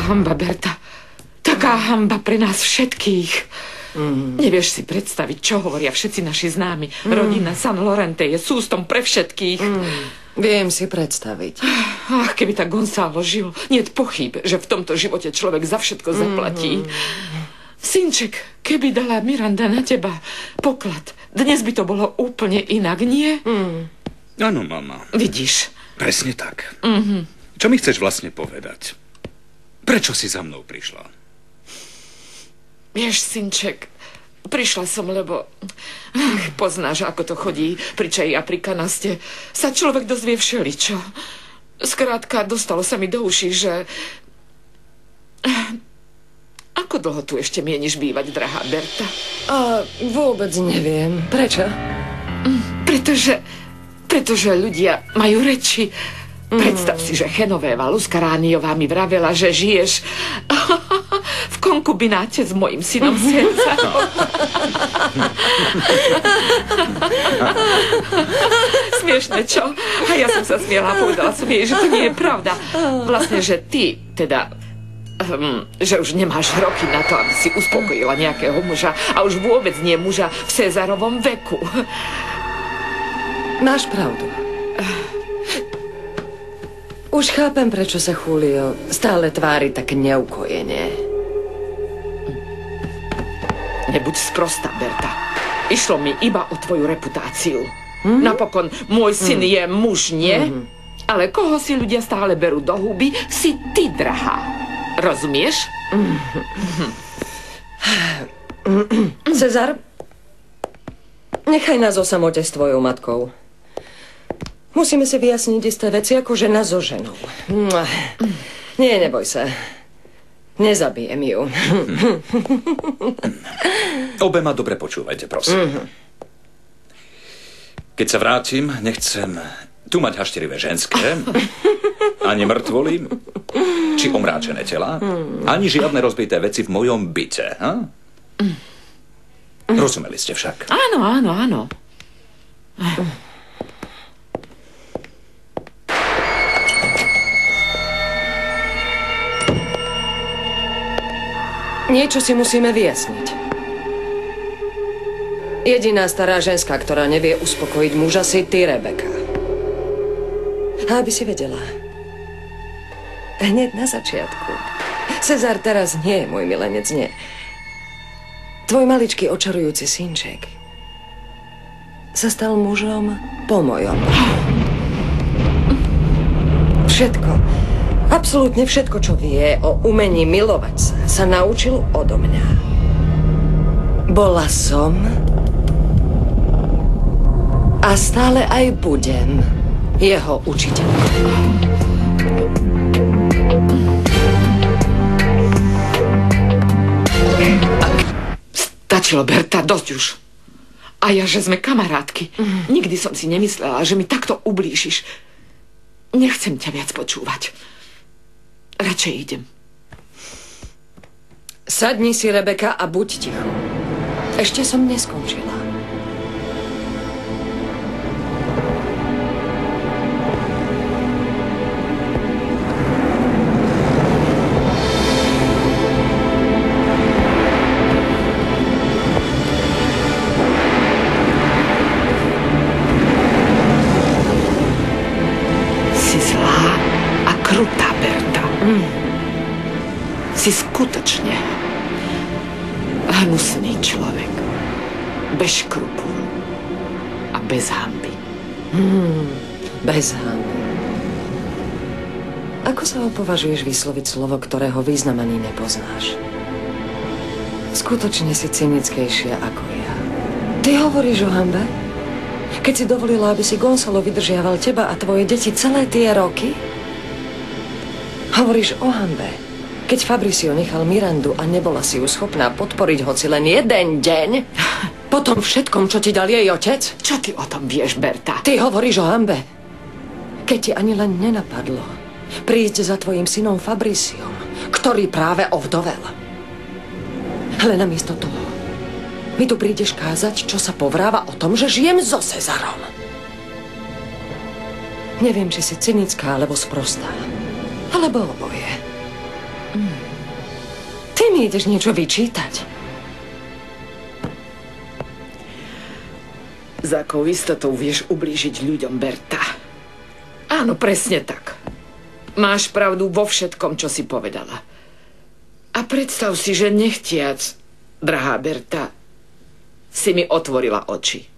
hanba, Berta. Taká hanba pre nás všetkých. Nevieš si predstaviť, čo hovoria všetci naši známi. Rodina San Lorente je sústom pre všetkých. Viem si predstaviť. Ach, keby tak Gonzalo žil, niet pochýb, že v tomto živote človek za všetko zaplatí. Synček, keby dala Miranda na teba poklad, dnes by to bolo úplne inak, nie? Áno, mama. Vidíš? Presne tak. Čo mi chceš vlastne povedať? Prečo si za mnou prišla? Vieš, synček, prišla som, lebo poznáš, ako to chodí pri čaji a pri kanaste. Sa človek dozvie všeličo. Skrátka, dostalo sa mi do uší, že... Ako dlho tu ešte mieniš bývať, drahá Berta? Vôbec neviem. Prečo? Pretože ľudia majú reči. Predstav si, že Genoveva Luscarániová mi vravela, že žiješ v konkubináte s mojím synom Cezarom. Smiešne, čo? A ja som sa smiela a povedala som jej, že to nie je pravda. Vlastne, že ty, teda... že už nemáš roky na to, aby si uspokojila nejakého muža a už vôbec nie muža v Cezarovom veku. Máš pravdu. Už chápem, prečo sa Julio stále tvári tak neukojene. Nebuď sprostá, Berta. Išlo mi iba o tvoju reputáciu. Napokon, môj syn je muž, nie? Ale koho si ľudia stále berú do huby, si ty, drahá. Rozumieš? Cezar, nechaj nás o samote s tvojou matkou. Musíme si vyjasniť isté veci ako žena so ženou. Nie, neboj sa. Nezabijem ju. Obe ma dobre počúvajte, prosím. Keď sa vrátim, nechcem tu mať hašterivé ženské, ani mŕtvoly, či omráčené tela, ani žiadne rozbité veci v mojom byte. Ha? Rozumeli ste však? Áno, áno, áno. Niečo si musíme vyjasniť. Jediná stará ženská, ktorá nevie uspokojiť muža, si ty, Rebeka. A aby si vedela, hneď na začiatku, Cezar teraz nie je môj milenec, nie. Tvoj maličký očarujúci synček sa stal mužom po mojom. Všetko, absolútne všetko, čo vie o umení milovať sa naučil odo mňa. Bola som a stále aj budem jeho učiteľkou. Stačilo, Berta, dosť už. A ja, že sme kamarátky. Nikdy som si nemyslela, že mi takto ublížiš. Nechcem ťa viac počúvať. Radšej idem. Sadni si, Rebeka, a buď ticho. Ešte som neskončila. Si skutočne hnusný človek. Bez škrupul a bez hanby. Bez hanby. Ako sa opovažuješ vysloviť slovo, ktorého význam ani nepoznáš? Skutočne si cynickejšia ako ja. Ty hovoríš o hanbe? Keď si dovolila, aby si Gonzalo vydržiaval teba a tvoje deti celé tie roky? Hovoríš o hanbe? Keď Fabricio nechal Mirandu a nebola si ju schopná podporiť hoci len jeden deň, po tom všetkom, čo ti dal jej otec? Čo ty o tom vieš, Berta? Ty hovoríš o hanbe. Keď ti ani len nenapadlo prísť za tvojim synom Fabriciom, ktorý práve ovdovel. Ale namiesto toho mi tu prídeš kázať, čo sa povráva o tom, že žijem so Cezarom. Neviem, či si cynická alebo sprostá. Alebo oboje. Ty mi ideš niečo vyčítať. Za akou istotou vieš ublížiť ľuďom, Berta. Áno, presne tak. Máš pravdu vo všetkom, čo si povedala. A predstav si, že nechtiac, drahá Berta, si mi otvorila oči.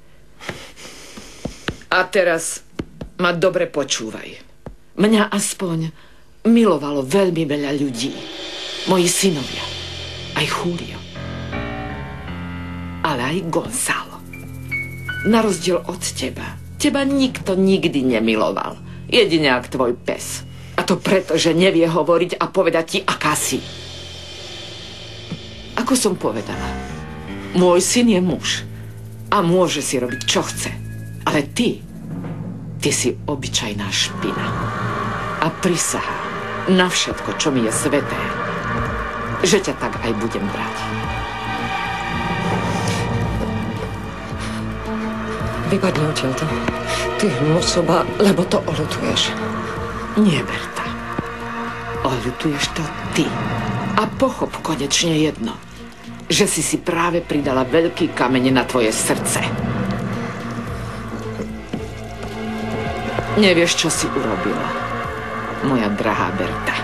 A teraz ma dobre počúvaj. Mňa aspoň milovalo veľmi veľa ľudí. Moji synovia. Aj Julio. Ale aj Gonzalo. Na rozdiel od teba. Teba nikto nikdy nemiloval. Jedine ak tvoj pes. A to preto, že nevie hovoriť a povedať ti, aká si. Ako som povedala, môj syn je muž. A môže si robiť, čo chce. Ale ty si obyčajná špina. A prisahá na všetko, čo mi je sveté, že ťa tak aj budem brať. Vypadni odtiaľto. Ty osoba, lebo to oľutuješ. Nie, Berta. Oľutuješ to ty. A pochop konečne jedno, že si práve pridala veľký kameň na tvoje srdce. Nevieš, čo si urobila, moja drahá Berta.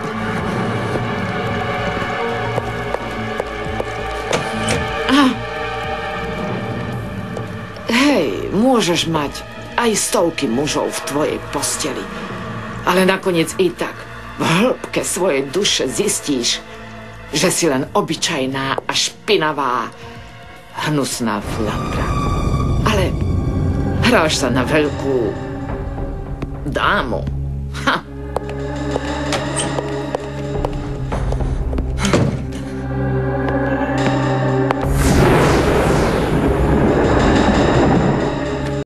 Hej, môžeš mať aj stovky mužov v tvojej posteli, ale nakoniec i tak v hĺbke svojej duše zistíš, že si len obyčajná a špinavá, hnusná flandra. Ale hráš sa na veľkú dámu. Ha!